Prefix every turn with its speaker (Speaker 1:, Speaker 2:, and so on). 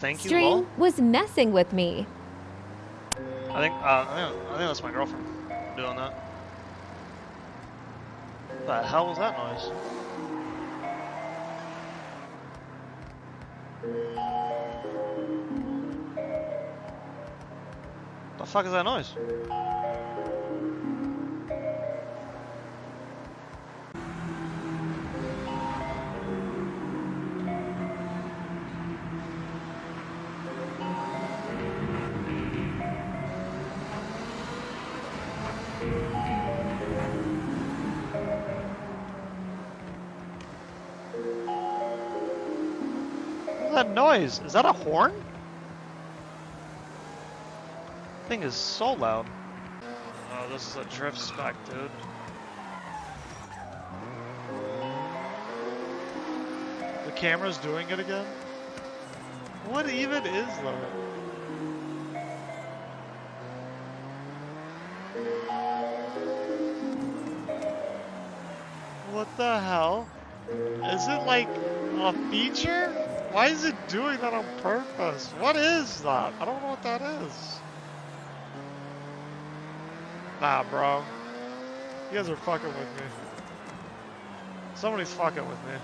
Speaker 1: Thank you, lol.
Speaker 2: String was messing with me.
Speaker 1: I think that's my girlfriend doing that. What the hell was that noise? The fuck is that noise? What's that noise? Is that a horn? Thing is so loud. Oh, this is a drift spec, dude. The camera's doing it again? What even is that? What the hell? Is it like a feature? Why is it doing that on purpose? What is that? I don't know what that is. Nah, bro. You guys are fucking with me. Somebody's fucking with me.